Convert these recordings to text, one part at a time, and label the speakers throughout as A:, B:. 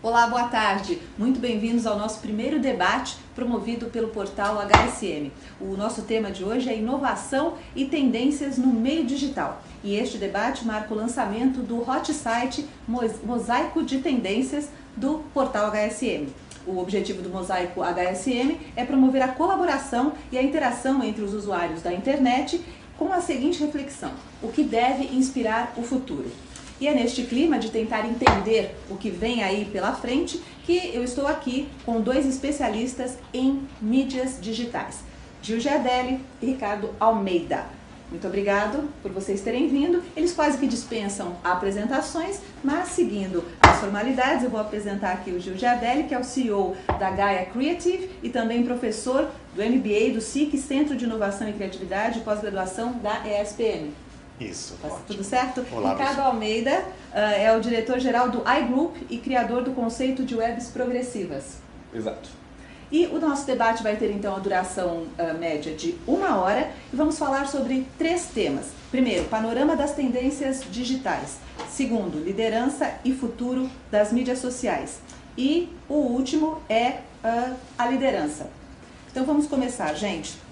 A: Olá, boa tarde. Muito bem-vindos ao nosso primeiro debate promovido pelo portal HSM. O nosso tema de hoje é inovação e tendências no meio digital. E este debate marca o lançamento do hot site Mosaico de Tendências do portal HSM. O objetivo do Mosaico HSM é promover a colaboração e a interação entre os usuários da internet com a seguinte reflexão: o que deve inspirar o futuro? E é neste clima de tentar entender o que vem aí pela frente que eu estou aqui com dois especialistas em mídias digitais, Gil Giardelli e Ricardo Almeida. Muito obrigado por vocês terem vindo. Eles quase que dispensam apresentações, mas seguindo as formalidades, eu vou apresentar aqui o Gil Giardelli, que é o CEO da Gaia Creative e também professor do MBA do SIC, Centro de Inovação e Criatividade, pós-graduação da ESPM.
B: Isso,
A: tá tudo certo?
B: Olá,
A: Ricardo Almeida é o diretor-geral do iGroup e criador do conceito de webs progressivas.
B: Exato.
A: E o nosso debate vai ter então a duração média de 1 hora e vamos falar sobre 3 temas. Primeiro, panorama das tendências digitais. Segundo, liderança e futuro das mídias sociais. E o último é a liderança. Então vamos começar, gente.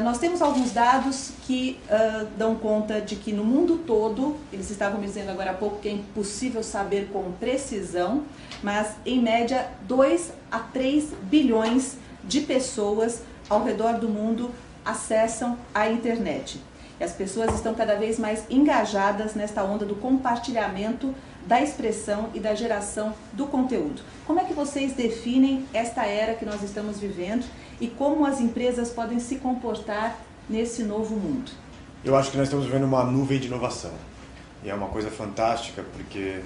A: Nós temos alguns dados que dão conta de que no mundo todo, eles estavam me dizendo agora há pouco que é impossível saber com precisão, mas em média 2 a 3 bilhões de pessoas ao redor do mundo acessam a internet. E as pessoas estão cada vez mais engajadas nesta onda do compartilhamento, da expressão e da geração do conteúdo. Como é que vocês definem esta era que nós estamos vivendo e como as empresas podem se comportar nesse novo mundo?
B: Eu acho que nós estamos vivendo uma nuvem de inovação. E é uma coisa fantástica, porque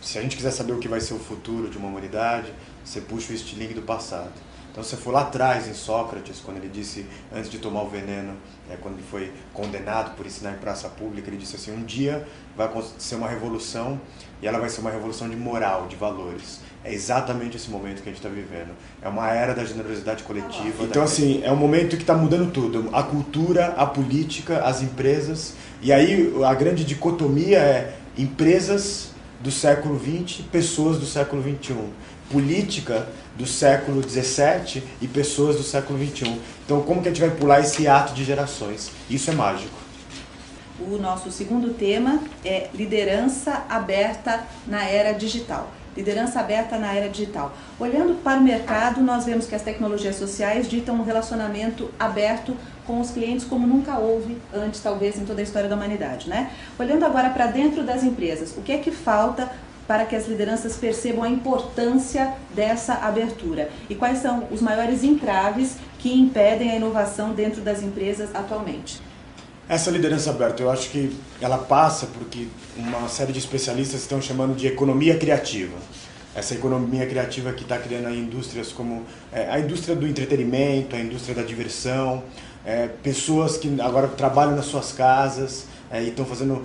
B: se a gente quiser saber o que vai ser o futuro de uma humanidade, você puxa o estilingue do passado. Então, se você for lá atrás em Sócrates, quando ele disse, antes de tomar o veneno, quando ele foi condenado por ensinar em praça pública, ele disse assim: um dia vai acontecer uma revolução e ela vai ser uma revolução de moral, de valores. É exatamente esse momento que a gente está vivendo. É uma era da generosidade coletiva. Então, assim, é um momento que está mudando tudo. A cultura, a política, as empresas. E aí a grande dicotomia é empresas do século XX, pessoas do século XXI. Política do século XVII e pessoas do século XXI. Então, como que a gente vai pular esse ato de gerações? Isso é mágico.
A: O nosso segundo tema é liderança aberta na era digital. Liderança aberta na era digital. Olhando para o mercado, nós vemos que as tecnologias sociais ditam um relacionamento aberto com os clientes como nunca houve antes, talvez, em toda a história da humanidade, né? Olhando agora para dentro das empresas, o que é que falta para que as lideranças percebam a importância dessa abertura? E quais são os maiores entraves que impedem a inovação dentro das empresas atualmente?
B: Essa liderança aberta, eu acho que ela passa porque uma série de especialistas estão chamando de economia criativa. Essa economia criativa que está criando aí indústrias como a indústria do entretenimento, a indústria da diversão, pessoas que agora trabalham nas suas casas e estão fazendo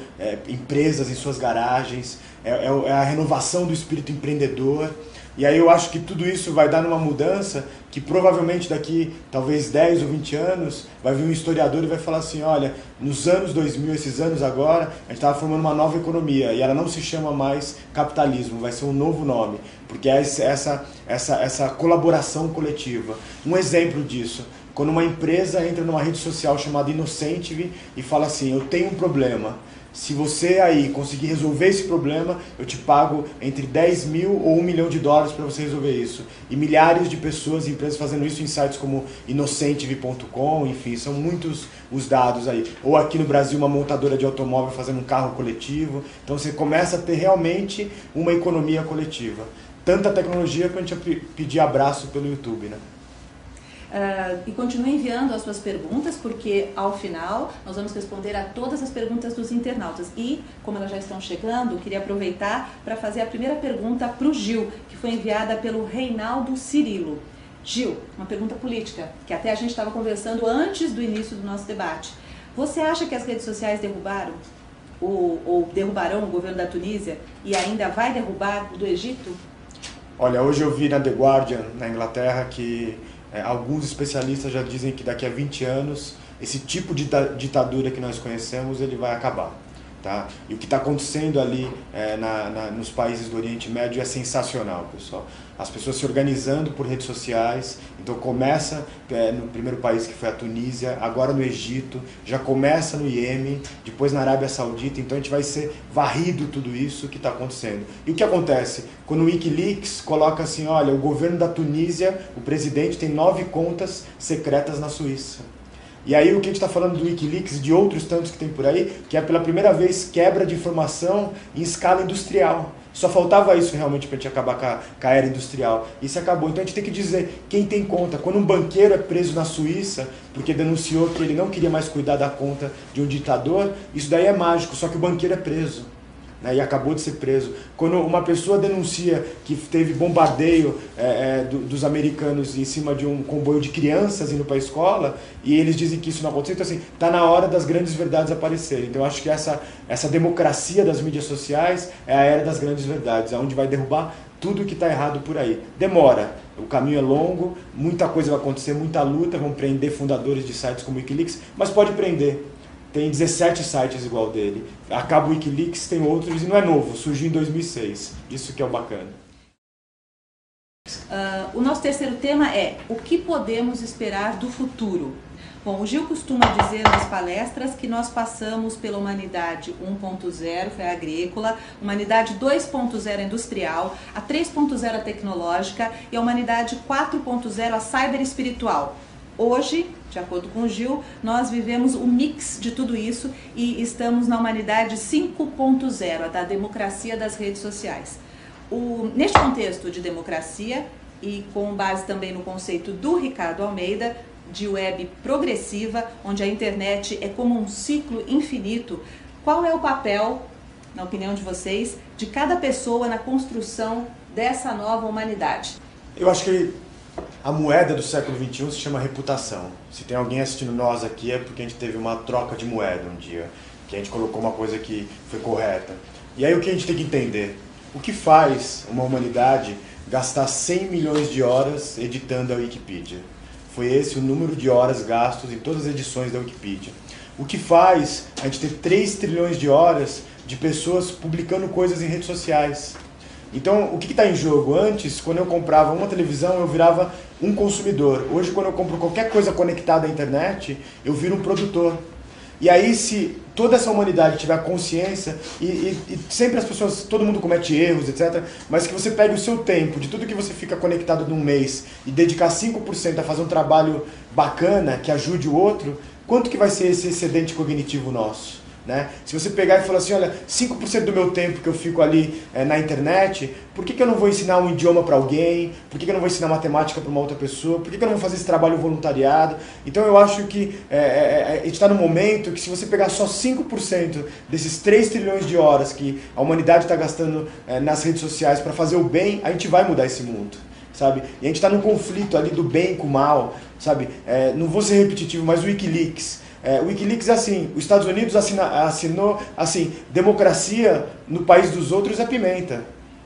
B: empresas em suas garagens, é a renovação do espírito empreendedor. E aí eu acho que tudo isso vai dar numa mudança que provavelmente daqui talvez 10 ou 20 anos vai vir um historiador e vai falar assim: olha, nos anos 2000, esses anos agora, a gente estava formando uma nova economia e ela não se chama mais capitalismo, vai ser um novo nome, porque é essa colaboração coletiva. Um exemplo disso: quando uma empresa entra numa rede social chamada Innocentive e fala assim: eu tenho um problema, se você aí conseguir resolver esse problema, eu te pago entre 10 mil ou $1 milhão para você resolver isso. E milhares de pessoas e empresas fazendo isso em sites como innocentive.com, enfim, são muitos os dados aí. Ou aqui no Brasil, uma montadora de automóvel fazendo um carro coletivo. Então você começa a ter realmente uma economia coletiva. Tanta tecnologia que a gente ia pedir abraço pelo YouTube, né?
A: E continue enviando as suas perguntas, porque ao final nós vamos responder a todas as perguntas dos internautas. E, como elas já estão chegando, queria aproveitar para fazer a primeira pergunta para o Gil, que foi enviada pelo Reinaldo Cirilo. Gil, uma pergunta política, que até a gente estava conversando antes do início do nosso debate. Você acha que as redes sociais derrubaram ou derrubarão o governo da Tunísia e ainda vai derrubar o do Egito?
B: Olha, hoje eu vi na The Guardian, na Inglaterra, que alguns especialistas já dizem que daqui a 20 anos esse tipo de ditadura que nós conhecemos ele vai acabar. Tá? E o que está acontecendo ali nos países do Oriente Médio é sensacional, pessoal. As pessoas se organizando por redes sociais, então começa no primeiro país que foi a Tunísia, agora no Egito, já começa no Iêmen, depois na Arábia Saudita, então a gente vai ser varrido tudo isso que está acontecendo. E o que acontece? Quando o Wikileaks coloca assim, olha, o governo da Tunísia, o presidente tem 9 contas secretas na Suíça. E aí o que a gente está falando do Wikileaks e de outros tantos que tem por aí, que é pela primeira vez quebra de informação em escala industrial. Só faltava isso realmente para a gente acabar com a era industrial. Isso acabou. Então a gente tem que dizer quem tem conta. Quando um banqueiro é preso na Suíça porque denunciou que ele não queria mais cuidar da conta de um ditador, isso daí é mágico, só que o banqueiro é preso. E acabou de ser preso. Quando uma pessoa denuncia que teve bombardeio dos americanos em cima de um comboio de crianças indo para a escola, e eles dizem que isso não aconteceu, então assim, está na hora das grandes verdades aparecerem. Então eu acho que essa democracia das mídias sociais é a era das grandes verdades, onde vai derrubar tudo que está errado por aí. Demora, o caminho é longo, muita coisa vai acontecer, muita luta, vão prender fundadores de sites como o Wikileaks, mas pode prender. Tem 17 sites igual dele. Acaba o Wikileaks, tem outros e não é novo, surgiu em 2006. Isso que é o bacana.
A: O nosso terceiro tema é o que podemos esperar do futuro. Bom, o Gil costuma dizer nas palestras que nós passamos pela humanidade 1.0, foi a agrícola, humanidade 2.0 industrial, a 3.0 tecnológica e a humanidade 4.0 a cyberespiritual. Hoje, de acordo com o Gil, nós vivemos um mix de tudo isso e estamos na humanidade 5.0, a da democracia das redes sociais. Neste contexto de democracia e com base também no conceito do Ricardo Almeida, de web progressiva, onde a internet é como um ciclo infinito, qual é o papel, na opinião de vocês, de cada pessoa na construção dessa nova humanidade?
B: Eu acho que a moeda do século XXI se chama reputação. Se tem alguém assistindo nós aqui é porque a gente teve uma troca de moeda um dia, que a gente colocou uma coisa que foi correta. E aí o que a gente tem que entender? O que faz uma humanidade gastar 100 milhões de horas editando a Wikipedia? Foi esse o número de horas gastos em todas as edições da Wikipedia. O que faz a gente ter 3 trilhões de horas de pessoas publicando coisas em redes sociais? Então, o que está em jogo? Antes, quando eu comprava uma televisão, eu virava um consumidor. Hoje, quando eu compro qualquer coisa conectada à internet, eu viro um produtor. E aí, se toda essa humanidade tiver consciência, e sempre as pessoas, todo mundo comete erros, etc., mas que você pegue o seu tempo, de tudo que você fica conectado num mês, e dedicar 5% a fazer um trabalho bacana, que ajude o outro, quanto que vai ser esse excedente cognitivo nosso? Né? Se você pegar e falar assim, olha, 5% do meu tempo que eu fico ali na internet, por que eu não vou ensinar um idioma para alguém? Por que eu não vou ensinar matemática para uma outra pessoa? Por que eu não vou fazer esse trabalho voluntariado? Então eu acho que a gente está num momento que se você pegar só 5% desses 3 trilhões de horas que a humanidade está gastando nas redes sociais para fazer o bem, a gente vai mudar esse mundo. Sabe? E a gente está num conflito ali do bem com o mal, sabe? Não vou ser repetitivo, mas o Wikileaks. O Wikileaks é assim, os Estados Unidos assinou assim, democracia no país dos outros é pimenta.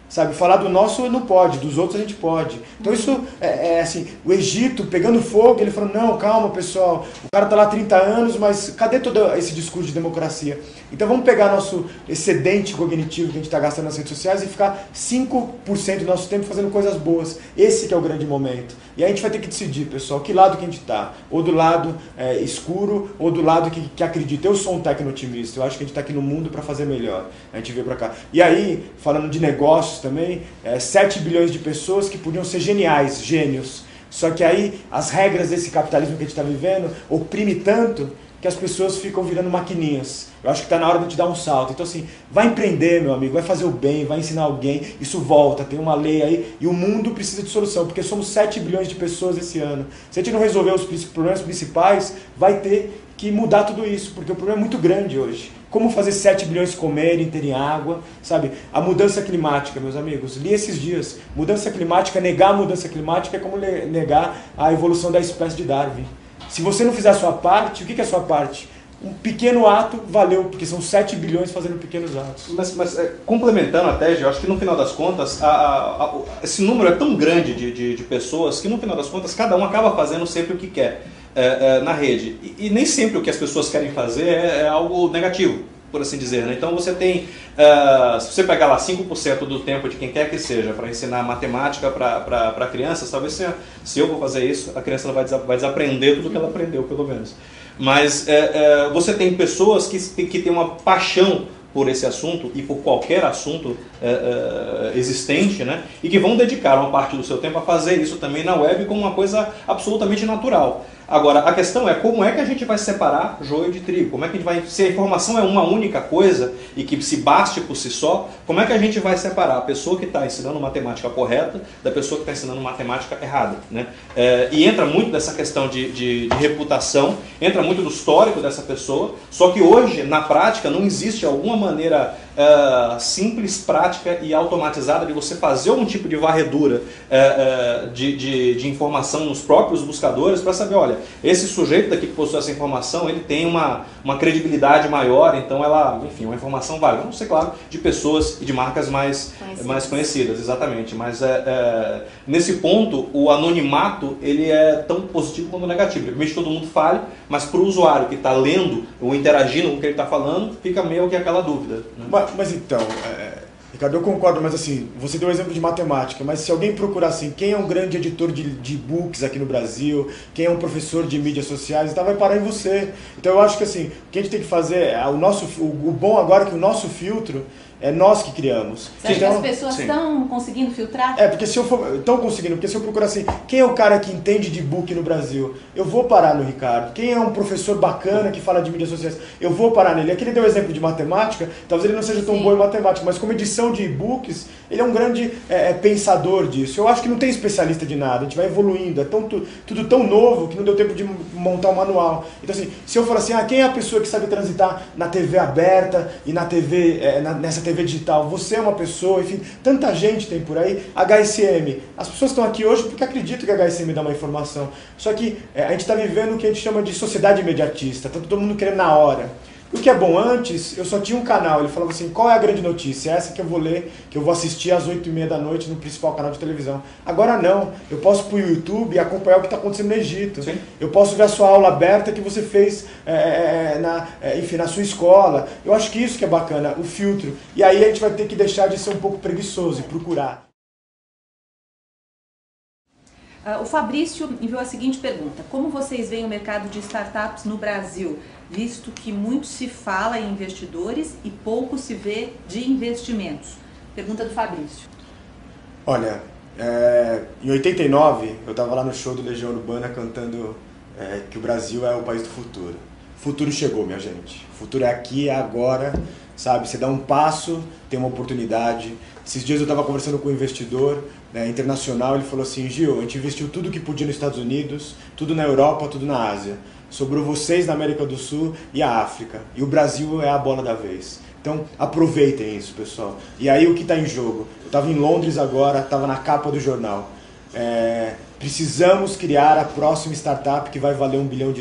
B: Sabe, falar do nosso não pode, dos outros a gente pode. Então isso é assim, o Egito pegando fogo, ele falou, não, calma pessoal, o cara tá lá há 30 anos, mas cadê todo esse discurso de democracia? Então vamos pegar nosso excedente cognitivo que a gente está gastando nas redes sociais e ficar 5% do nosso tempo fazendo coisas boas. Esse que é o grande momento. E aí a gente vai ter que decidir, pessoal, que lado que a gente está. Ou do lado escuro, ou do lado que acredita. Eu sou um tecno-otimista, eu acho que a gente está aqui no mundo para fazer melhor. A gente veio para cá. E aí, falando de negócios também, 7 bilhões de pessoas que podiam ser geniais, gênios. Só que aí as regras desse capitalismo que a gente está vivendo oprime tanto que as pessoas ficam virando maquininhas. Eu acho que está na hora de te dar um salto. Então assim, vai empreender, meu amigo, vai fazer o bem, vai ensinar alguém, isso volta, tem uma lei aí, e o mundo precisa de solução, porque somos 7 bilhões de pessoas esse ano. Se a gente não resolver os problemas principais, vai ter que mudar tudo isso, porque o problema é muito grande hoje. Como fazer 7 bilhões comerem, terem água, sabe? A mudança climática, meus amigos, li esses dias. Mudança climática, negar a mudança climática é como negar a evolução da espécie de Darwin. Se você não fizer a sua parte, o que é a sua parte? Um pequeno ato valeu, porque são 7 bilhões fazendo pequenos atos.
C: Mas complementando a tese, eu acho que no final das contas, esse número é tão grande de pessoas que no final das contas cada um acaba fazendo sempre o que quer na rede. E nem sempre o que as pessoas querem fazer é algo negativo. por assim dizer, né? Então você tem, se você pegar lá 5% do tempo de quem quer que seja para ensinar matemática para crianças, talvez se eu for fazer isso, a criança vai desaprender tudo que ela aprendeu, pelo menos. Mas você tem pessoas que têm uma paixão por esse assunto e por qualquer assunto existente, né? E que vão dedicar uma parte do seu tempo a fazer isso também na web como uma coisa absolutamente natural. Agora, a questão é como é que a gente vai separar joio de trigo? Como é que a gente vai, se a informação é uma única coisa e que se baste por si só, como é que a gente vai separar a pessoa que está ensinando matemática correta da pessoa que está ensinando matemática errada, né? E entra muito dessa questão de reputação, entra muito do histórico dessa pessoa, só que hoje, na prática, não existe alguma maneira simples, prática e automatizada de você fazer algum tipo de varredura de informação nos próprios buscadores para saber, olha, esse sujeito daqui que possui essa informação, ele tem uma credibilidade maior, então ela, enfim, uma informação válida. Não sei, claro, de pessoas e de marcas mais conhecidas, exatamente. Mas nesse ponto, o anonimato ele é tão positivo quanto negativo. Ele permite que todo mundo fale, mas para o usuário que está lendo ou interagindo com o que ele está falando, fica meio que aquela dúvida, né?
B: Mas então, Ricardo, eu concordo, mas assim, você deu um exemplo de matemática, mas se alguém procurar assim, quem é um grande editor de e-books aqui no Brasil, quem é um professor de mídias sociais, então vai parar em você. Então eu acho que assim, o que a gente tem que fazer, o bom agora é que o nosso filtro é nós que criamos.
A: Você acha que as pessoas estão conseguindo filtrar?
B: Porque se eu for... Estão conseguindo, porque se eu procurar assim, quem é o cara que entende de e-book no Brasil? Eu vou parar no Ricardo. Quem é um professor bacana que fala de mídias sociais? Eu vou parar nele. Aqui ele deu exemplo de matemática, talvez ele não seja tão bom em matemática, mas como edição de e-books, ele é um grande pensador disso. Eu acho que não tem especialista de nada, a gente vai evoluindo. É tudo tão novo que não deu tempo de montar um manual. Então assim, se eu falar assim, quem é a pessoa que sabe transitar na TV aberta e na TV, nessa TV digital, você é uma pessoa, enfim, tanta gente tem por aí. HSM, as pessoas estão aqui hoje porque acreditam que a HSM dá uma informação, só que a gente está vivendo o que a gente chama de sociedade imediatista, tá todo mundo querendo na hora. O que é bom, antes eu só tinha um canal, ele falava assim, qual é a grande notícia? Essa que eu vou ler, que eu vou assistir às 8h30 da noite no principal canal de televisão. Agora não, eu posso ir para o YouTube e acompanhar o que está acontecendo no Egito. Sim. Eu posso ver a sua aula aberta que você fez na sua escola. Eu acho que isso que é bacana, o filtro. E aí a gente vai ter que deixar de ser um pouco preguiçoso e procurar.
A: O Fabrício enviou a seguinte pergunta: como vocês veem o mercado de startups no Brasil, visto que muito se fala em investidores e pouco se vê de investimentos? Pergunta do Fabrício.
B: Olha, em 89 eu estava lá no show do Legião Urbana cantando que o Brasil é o país do futuro. O futuro chegou, minha gente. O futuro é aqui, é agora, sabe? Você dá um passo, tem uma oportunidade. Esses dias eu estava conversando com um investidor internacional, ele falou assim, Gil, a gente investiu tudo que podia nos Estados Unidos, tudo na Europa, tudo na Ásia. Sobrou vocês na América do Sul e a África. E o Brasil é a bola da vez. Então aproveitem isso, pessoal. E aí o que está em jogo? Eu estava em Londres agora, estava na capa do jornal. Precisamos criar a próxima startup que vai valer $1 bilhão,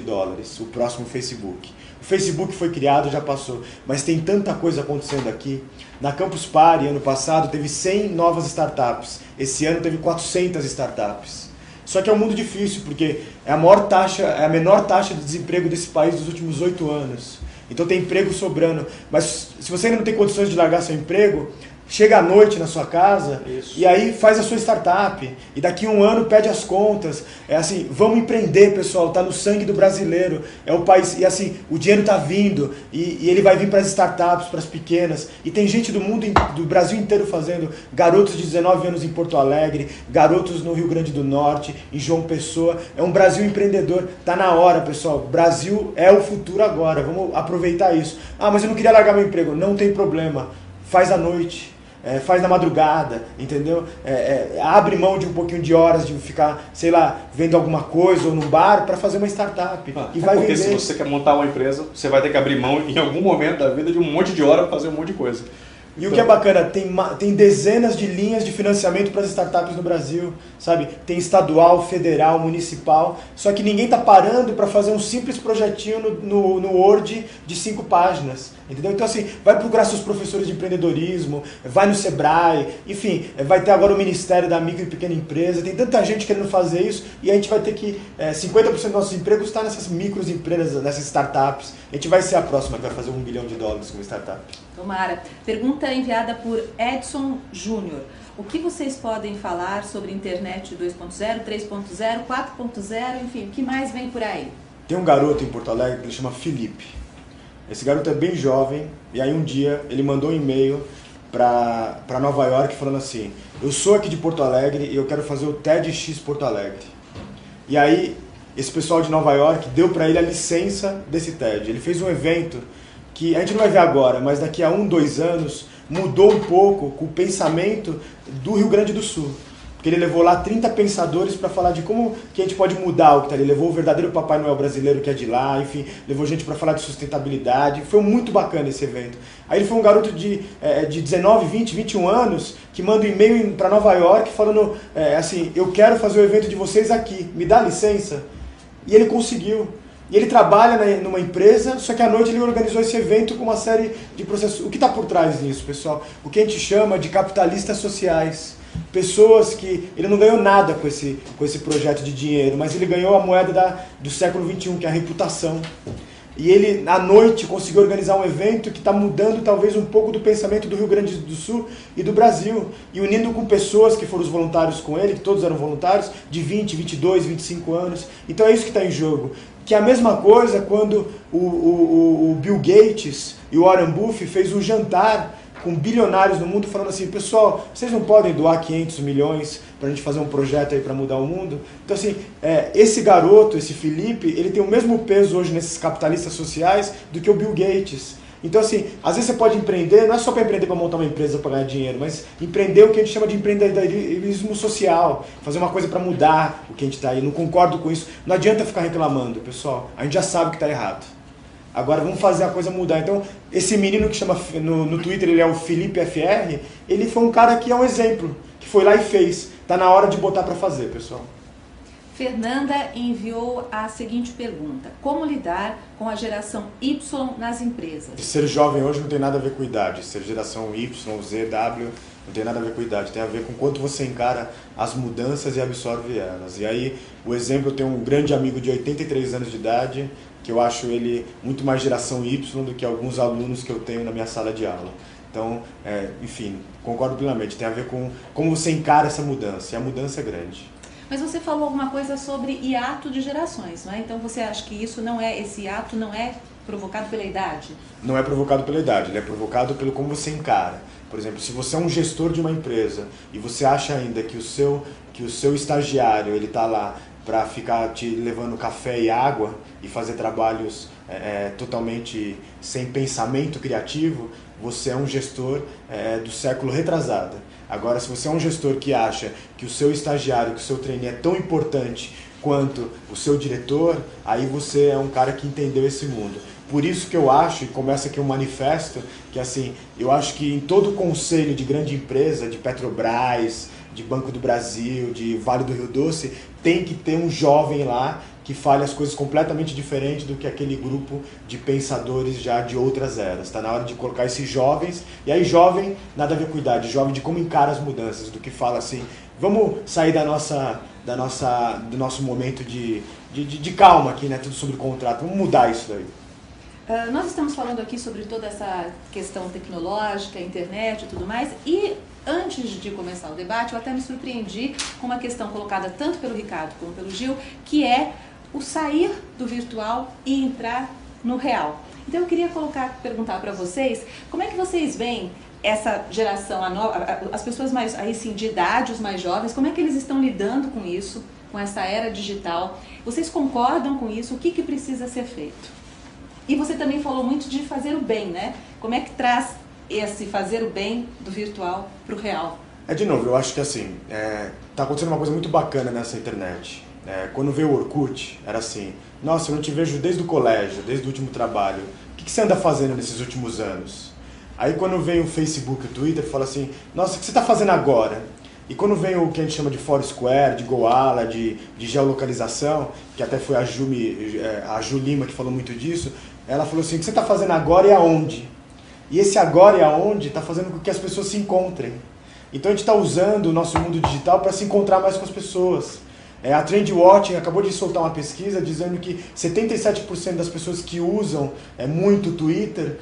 B: o próximo Facebook. O Facebook foi criado, já passou, mas tem tanta coisa acontecendo aqui. Na Campus Party, ano passado, teve 100 novas startups. Esse ano teve 400 startups. Só que é um mundo difícil, porque é a menor taxa de desemprego desse país dos últimos 8 anos. Então tem emprego sobrando. Mas se você ainda não tem condições de largar seu emprego, chega à noite na sua casa. Isso. E aí faz a sua startup. E daqui a um ano pede as contas. É assim, vamos empreender, pessoal. Está no sangue do brasileiro. É o país. E assim, o dinheiro está vindo. E ele vai vir para as startups, para as pequenas. E tem gente do Brasil inteiro fazendo. Garotos de 19 anos em Porto Alegre. Garotos no Rio Grande do Norte. Em João Pessoa. É um Brasil empreendedor. Está na hora, pessoal. O Brasil é o futuro agora. Vamos aproveitar isso. Mas eu não queria largar meu emprego. Não tem problema. Faz à noite. Faz na madrugada, entendeu? Abre mão de um pouquinho de horas de ficar, sei lá, vendo alguma coisa ou num bar para fazer uma startup. E vai
C: porque
B: vender.
C: Se você quer montar uma empresa, você vai ter que abrir mão em algum momento da vida de um monte de hora para fazer um monte de coisa.
B: E o que é bacana, tem dezenas de linhas de financiamento para as startups no Brasil, sabe? Tem estadual, federal, municipal, só que ninguém está parando para fazer um simples projetinho no Word de 5 páginas, entendeu? Então assim, vai procurar seus professores de empreendedorismo, vai no Sebrae, enfim, vai ter agora o Ministério da Micro e Pequena Empresa, tem tanta gente querendo fazer isso e a gente vai ter que, 50% dos nossos empregos está nessas microempresas, nessas startups. A gente vai ser a próxima que vai fazer $1 bilhão como startup.
A: Tomara. Pergunta enviada por Edson Júnior. O que vocês podem falar sobre internet 2.0, 3.0, 4.0, enfim, o que mais vem por aí?
B: Tem um garoto em Porto Alegre que ele chama Felipe. Esse garoto é bem jovem e aí um dia ele mandou um e-mail para Nova York falando assim: eu sou aqui de Porto Alegre e eu quero fazer o TEDx Porto Alegre. E aí esse pessoal de Nova York deu para ele a licença desse TED. Ele fez um evento que a gente não vai ver agora, mas daqui a 1, 2 anos mudou um pouco com o pensamento do Rio Grande do Sul. Porque ele levou lá 30 pensadores para falar de como que a gente pode mudar o que está ali. Levou o verdadeiro Papai Noel brasileiro que é de lá, enfim, levou gente para falar de sustentabilidade. Foi muito bacana esse evento. Aí ele foi um garoto de 19, 20, 21 anos que manda um e-mail para Nova York falando assim: eu quero fazer o evento de vocês aqui, me dá licença? E ele conseguiu. E ele trabalha numa empresa, só que à noite ele organizou esse evento com uma série de processos. O que está por trás disso, pessoal? O que a gente chama de capitalistas sociais. Pessoas que... Ele não ganhou nada com esse projeto de dinheiro, mas ele ganhou a moeda do século XXI, que é a reputação. E ele, à noite, conseguiu organizar um evento que está mudando talvez um pouco do pensamento do Rio Grande do Sul e do Brasil. E unindo com pessoas que foram os voluntários com ele, que todos eram voluntários, de 20, 22, 25 anos. Então é isso que está em jogo. Que é a mesma coisa quando o Bill Gates e o Warren Buffett fez um jantar com bilionários no mundo falando assim: pessoal, vocês não podem doar 500 milhões para a gente fazer um projeto aí para mudar o mundo? Então assim, esse garoto, esse Felipe, ele tem o mesmo peso hoje nesses capitalistas sociais do que o Bill Gates. Então assim, às vezes você pode empreender, não é só para empreender para montar uma empresa para ganhar dinheiro, mas empreender o que a gente chama de empreendedorismo social, fazer uma coisa para mudar o que a gente está aí. Não concordo com isso, não adianta ficar reclamando, pessoal, a gente já sabe que está errado. Agora vamos fazer a coisa mudar. Então, esse menino que chama no Twitter, ele é o Felipe FR, ele foi um cara que é um exemplo, que foi lá e fez. Está na hora de botar para fazer, pessoal.
A: Fernanda enviou a seguinte pergunta: como lidar com a geração Y nas empresas?
B: Ser jovem hoje não tem nada a ver com idade. Ser geração Y, Z, W, não tem nada a ver com idade. Tem a ver com quanto você encara as mudanças e absorve elas. E aí, o exemplo, eu tenho um grande amigo de 83 anos de idade, que eu acho ele muito mais geração Y do que alguns alunos que eu tenho na minha sala de aula. Então, enfim, concordo plenamente. Tem a ver com como você encara essa mudança. E a mudança é grande.
A: Mas você falou alguma coisa sobre hiato de gerações, não é? Então você acha que esse hiato não é provocado pela idade?
B: Não é provocado pela idade, ele é provocado pelo como você encara. Por exemplo, se você é um gestor de uma empresa e você acha ainda que o seu estagiário ele está lá para ficar te levando café e água e fazer trabalhos totalmente sem pensamento criativo, você é um gestor do século retrasado. Agora, se você é um gestor que acha que o seu estagiário, que o seu trainee é tão importante quanto o seu diretor, aí você é um cara que entendeu esse mundo. Por isso que eu acho, e começa aqui um manifesto, que assim, eu acho que em todo conselho de grande empresa, de Petrobras, de Banco do Brasil, de Vale do Rio Doce, tem que ter um jovem lá que fale as coisas completamente diferentes do que aquele grupo de pensadores já de outras eras. Está na hora de colocar esses jovens, e aí jovem, nada a ver com idade, jovem de como encara as mudanças, do que fala assim, vamos sair do nosso momento de calma aqui, né, tudo sobre o contrato, vamos mudar isso daí.
A: Nós estamos falando aqui sobre toda essa questão tecnológica, internet e tudo mais, e antes de começar o debate, eu até me surpreendi com uma questão colocada tanto pelo Ricardo como pelo Gil, que é o sair do virtual e entrar no real. Então eu queria perguntar para vocês, como é que vocês veem essa geração, as pessoas mais aí sim, de idade, os mais jovens, como é que eles estão lidando com isso, com essa era digital? Vocês concordam com isso? O que precisa ser feito? E você também falou muito de fazer o bem, né? Como é que traz esse fazer o bem do virtual para o real?
B: De novo, eu acho que assim, tá acontecendo uma coisa muito bacana nessa internet. Quando veio o Orkut, era assim, nossa, eu não te vejo desde o colégio, desde o último trabalho. O que você anda fazendo nesses últimos anos? Aí quando vem o Facebook, o Twitter, fala assim, nossa, o que você está fazendo agora? E quando vem o que a gente chama de Foursquare, de Goala, de geolocalização, que até foi a Ju Lima que falou muito disso, ela falou assim, o que você está fazendo agora e aonde? E esse agora e aonde está fazendo com que as pessoas se encontrem. Então a gente está usando o nosso mundo digital para se encontrar mais com as pessoas. A Trendwatch acabou de soltar uma pesquisa dizendo que 77% das pessoas que usam muito o Twitter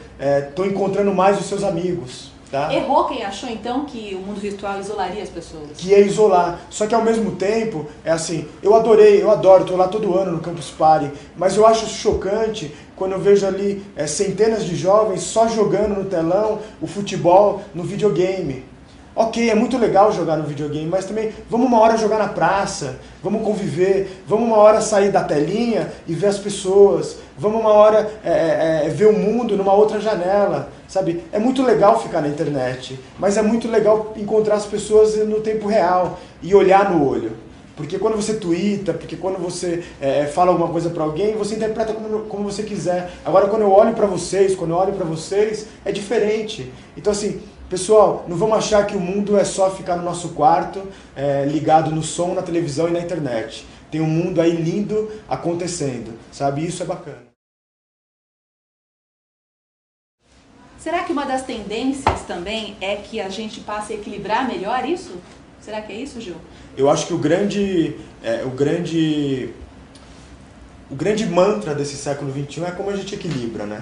B: estão encontrando mais os seus amigos. Tá?
A: Errou quem achou então que o mundo virtual isolaria as pessoas?
B: Que ia isolar. Só que ao mesmo tempo, é assim, eu adoro, estou lá todo ano no Campus Party, mas eu acho chocante quando eu vejo ali centenas de jovens só jogando no telão o futebol no videogame. Ok, é muito legal jogar no videogame, mas também vamos uma hora jogar na praça, vamos conviver, vamos uma hora sair da telinha e ver as pessoas, vamos uma hora ver o mundo numa outra janela, sabe? É muito legal ficar na internet, mas é muito legal encontrar as pessoas no tempo real e olhar no olho. Porque quando você twitta, porque quando você fala alguma coisa para alguém, você interpreta como você quiser. Agora quando eu olho para vocês, é diferente. Então assim, pessoal, não vamos achar que o mundo é só ficar no nosso quarto, ligado no som, na televisão e na internet. Tem um mundo aí lindo acontecendo, sabe? Isso é bacana.
A: Será que uma das tendências também é que a gente passe a equilibrar melhor isso? Será que é isso, Gil?
B: Eu acho que o grande mantra desse século XXI é como a gente equilibra, né?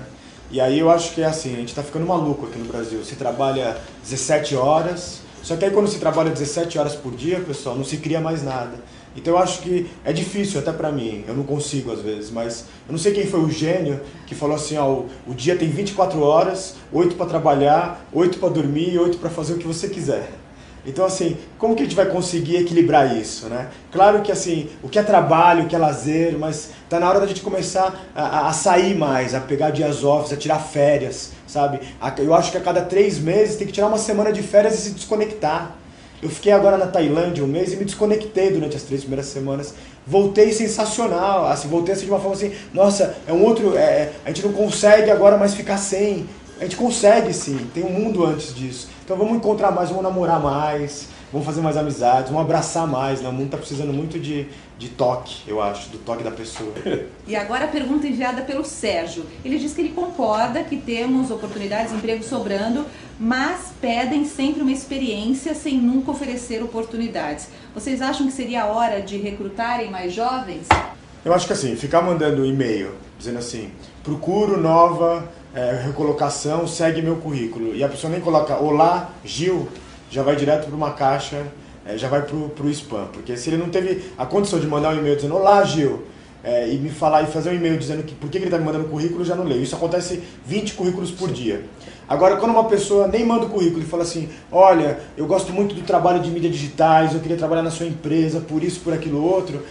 B: E aí eu acho que é assim, a gente está ficando maluco aqui no Brasil. Se trabalha 17 horas, só que aí quando se trabalha 17 horas por dia, pessoal, não se cria mais nada. Então eu acho que é difícil até pra mim, eu não consigo às vezes, mas eu não sei quem foi o gênio que falou assim, ó, o dia tem 24 horas, 8 para trabalhar, 8 para dormir e 8 para fazer o que você quiser. Então, assim, como que a gente vai conseguir equilibrar isso, né? Claro que, assim, o que é trabalho, o que é lazer, mas tá na hora da gente começar a sair mais, a pegar dias off, a tirar férias, sabe? Eu acho que a cada 3 meses tem que tirar uma semana de férias e se desconectar. Eu fiquei agora na Tailândia um mês e me desconectei durante as 3 primeiras semanas. Voltei sensacional, assim, voltei assim de uma forma assim, nossa, é um outro, a gente não consegue agora mais ficar sem. A gente consegue sim, tem um mundo antes disso. Então vamos encontrar mais, vamos namorar mais, vamos fazer mais amizades, vamos abraçar mais, né? O mundo está precisando muito de toque, eu acho, do toque da pessoa.
A: E agora a pergunta enviada pelo Sérgio. Ele diz que ele concorda que temos oportunidades de emprego sobrando, mas pedem sempre uma experiência sem nunca oferecer oportunidades. Vocês acham que seria a hora de recrutarem mais jovens?
B: Eu acho que assim, ficar mandando e-mail, dizendo assim, procuro nova recolocação, segue meu currículo. E a pessoa nem coloca olá, Gil, já vai direto para uma caixa, já vai pro spam. Porque se ele não teve a condição de mandar um e-mail dizendo olá, Gil, e me falar e fazer um e-mail dizendo que por que ele está me mandando currículo, eu já não leio. Isso acontece 20 currículos por dia. Agora, quando uma pessoa nem manda o currículo e fala assim, olha, eu gosto muito do trabalho de mídias digitais, eu queria trabalhar na sua empresa, por isso, por aquilo outro,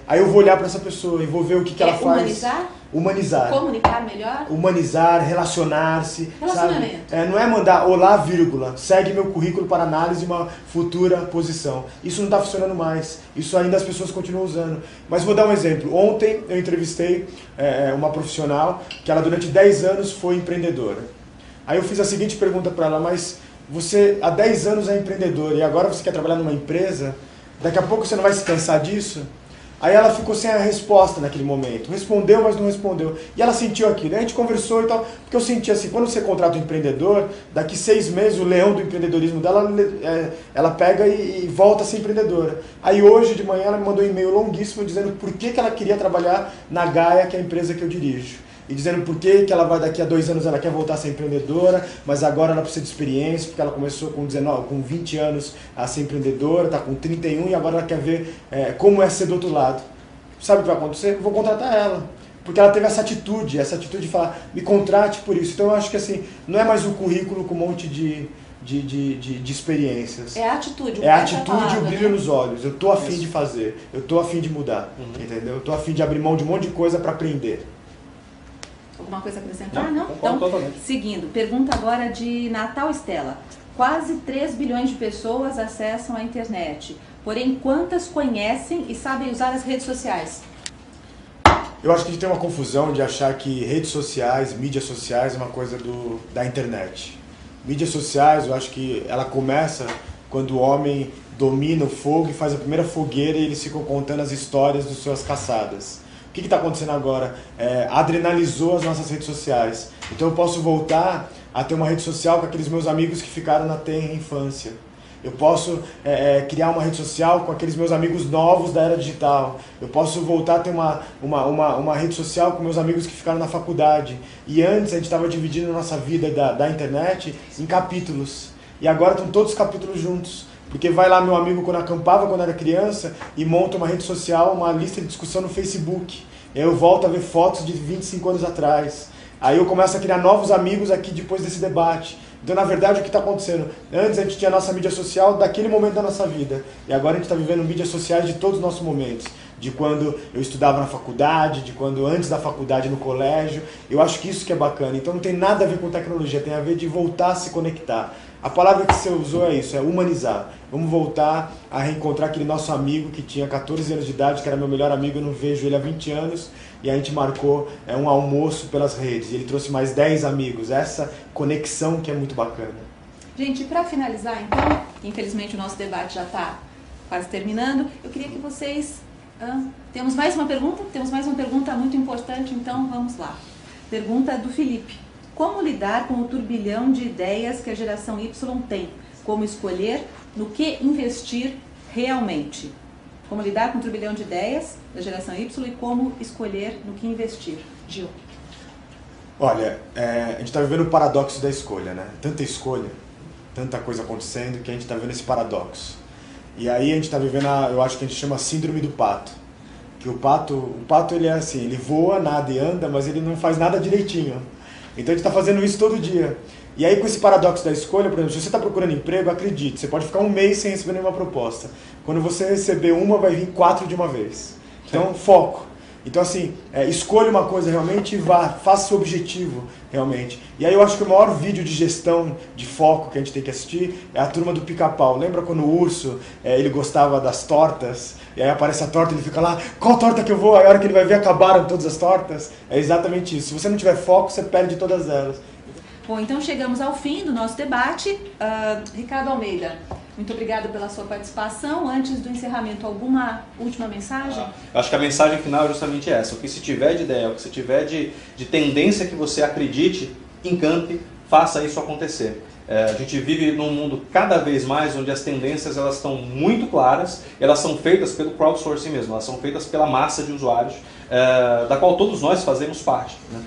B: aí eu vou olhar para essa pessoa e vou ver o que ela faz.
A: Humanizar?
B: Humanizar.
A: Comunicar melhor?
B: Humanizar, relacionar-se.
A: Relacionamento.
B: Sabe? Não é mandar olá, vírgula, segue meu currículo para análise uma futura posição. Isso não está funcionando mais. Isso ainda as pessoas continuam usando. Mas vou dar um exemplo. Ontem eu entrevistei uma profissional que ela durante 10 anos foi empreendedora. Aí eu fiz a seguinte pergunta para ela, mas você há 10 anos é empreendedora e agora você quer trabalhar numa empresa? Daqui a pouco você não vai se cansar disso? Aí ela ficou sem a resposta naquele momento. Respondeu, mas não respondeu. E ela sentiu aquilo. Aí a gente conversou e tal. Porque eu senti assim, quando você contrata um empreendedor, daqui 6 meses o leão do empreendedorismo dela, ela pega e volta a ser empreendedora. Aí hoje de manhã ela me mandou um e-mail longuíssimo dizendo por que ela queria trabalhar na Gaia, que é a empresa que eu dirijo. E dizendo por que ela vai daqui a 2 anos, ela quer voltar a ser empreendedora, mas agora ela precisa de experiência, porque ela começou com 20 anos a ser empreendedora, está com 31 e agora ela quer ver como é ser do outro lado. Sabe o que vai acontecer? Eu vou contratar ela. Porque ela teve essa atitude de falar, me contrate por isso. Então eu acho que assim, não é mais um currículo com um monte de experiências.
A: É a atitude.
B: É a atitude e o brilho,
A: né?
B: nos olhos. Eu tô a fim de fazer, eu tô a fim de mudar, entendeu? Eu tô a fim de abrir mão de um monte de coisa para aprender.
A: Alguma coisa a acrescentar?
C: Não?
A: Então,
C: Totalmente.
A: seguindo, pergunta agora de Natal Estela. Quase 3 bilhões de pessoas acessam a internet. Porém, quantas conhecem e sabem usar as redes sociais?
B: Eu acho que a gente tem uma confusão de achar que redes sociais, mídias sociais é uma coisa da internet. Mídias sociais, eu acho que ela começa quando o homem domina o fogo e faz a primeira fogueira e eles ficam contando as histórias das suas caçadas. O que está acontecendo agora? Adrenalizou as nossas redes sociais. Então eu posso voltar a ter uma rede social com aqueles meus amigos que ficaram na tenra infância. Eu posso criar uma rede social com aqueles meus amigos novos da era digital. Eu posso voltar a ter uma rede social com meus amigos que ficaram na faculdade. E antes a gente estava dividindo a nossa vida da internet em capítulos. E agora estão todos os capítulos juntos. Porque vai lá meu amigo quando acampava, quando era criança, e monta uma rede social, uma lista de discussão no Facebook. E aí eu volto a ver fotos de 25 anos atrás. Aí eu começo a criar novos amigos aqui depois desse debate. Então, na verdade, o que está acontecendo? Antes a gente tinha a nossa mídia social daquele momento da nossa vida. E agora a gente está vivendo mídias sociais de todos os nossos momentos. De quando eu estudava na faculdade, de quando antes da faculdade no colégio. Eu acho que isso que é bacana. Então não tem nada a ver com tecnologia, tem a ver de voltar a se conectar. A palavra que você usou é isso, é humanizar. Vamos voltar a reencontrar aquele nosso amigo que tinha 14 anos de idade, que era meu melhor amigo, eu não vejo ele há 20 anos. E a gente marcou um almoço pelas redes. E ele trouxe mais 10 amigos. Essa conexão que é muito bacana.
A: Gente, para finalizar, então, infelizmente o nosso debate já está quase terminando, eu queria que vocês... temos mais uma pergunta? Temos mais uma pergunta muito importante, então vamos lá. Pergunta do Felipe. Como lidar com o turbilhão de ideias que a geração Y tem? Como escolher no que investir realmente? Como lidar com o turbilhão de ideias da geração Y e como escolher no que investir? Gil.
B: Olha, a gente está vivendo o paradoxo da escolha, né? Tanta escolha, tanta coisa acontecendo que a gente está vivendo esse paradoxo. E aí a gente está vivendo, eu acho que a gente chama síndrome do pato. Que o pato ele é assim, ele voa, nada e anda, mas ele não faz nada direitinho. Então a gente está fazendo isso todo dia. E aí com esse paradoxo da escolha, por exemplo, se você está procurando emprego, acredite, você pode ficar um mês sem receber nenhuma proposta. Quando você receber uma, vai vir 4 de uma vez. Então, foco. Então assim, escolha uma coisa realmente e vá, faça seu objetivo realmente. E aí eu acho que o maior vídeo de gestão de foco que a gente tem que assistir é a Turma do Pica-Pau. Lembra quando o urso, ele gostava das tortas? E aí aparece a torta e ele fica lá, qual torta que eu vou? Aí a hora que ele vai ver, acabaram todas as tortas. É exatamente isso. Se você não tiver foco, você perde todas elas.
A: Bom, então chegamos ao fim do nosso debate. Ricardo Almeida, muito obrigada pela sua participação. Antes do encerramento, alguma última mensagem?
C: Acho que a mensagem final é justamente essa. O que se tiver de ideia, o que se tiver de tendência que você acredite, encante, faça isso acontecer. A gente vive num mundo cada vez mais onde as tendências elas estão muito claras, elas são feitas pelo crowdsourcing mesmo, elas são feitas pela massa de usuários, da qual todos nós fazemos parte, né?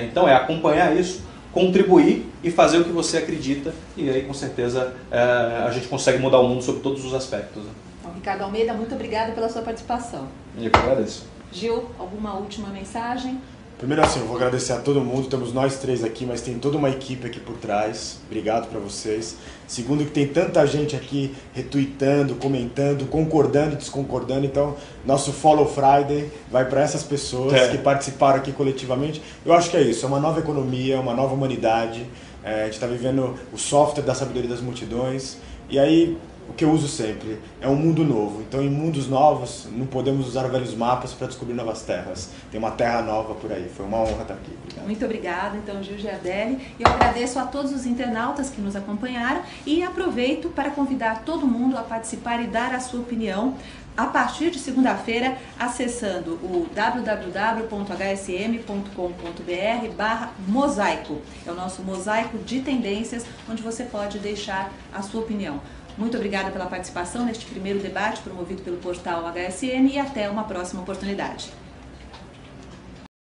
C: Então é acompanhar isso, contribuir e fazer o que você acredita, e aí com certeza a gente consegue mudar o mundo sob todos os aspectos. Né?
A: Bom, Ricardo Almeida, muito obrigada pela sua participação.
C: Eu que agradeço.
A: Gil, alguma última mensagem?
B: Primeiro assim, eu vou agradecer a todo mundo, temos nós 3 aqui, mas tem toda uma equipe aqui por trás, obrigado para vocês. Segundo que tem tanta gente aqui retweetando, comentando, concordando e desconcordando, então nosso Follow Friday vai para essas pessoas que participaram aqui coletivamente. Eu acho que é isso, é uma nova economia, uma nova humanidade, a gente está vivendo o software da sabedoria das multidões, e aí o que eu uso sempre é um mundo novo. Então, em mundos novos, não podemos usar velhos mapas para descobrir novas terras. Tem uma terra nova por aí. Foi uma honra estar aqui. Obrigado.
A: Muito obrigada, então, Gil Giardelli. Eu agradeço a todos os internautas que nos acompanharam e aproveito para convidar todo mundo a participar e dar a sua opinião a partir de segunda-feira, acessando o www.hsm.com.br/mosaico. É o nosso mosaico de tendências, onde você pode deixar a sua opinião. Muito obrigada pela participação neste primeiro debate promovido pelo portal HSM e até uma próxima oportunidade.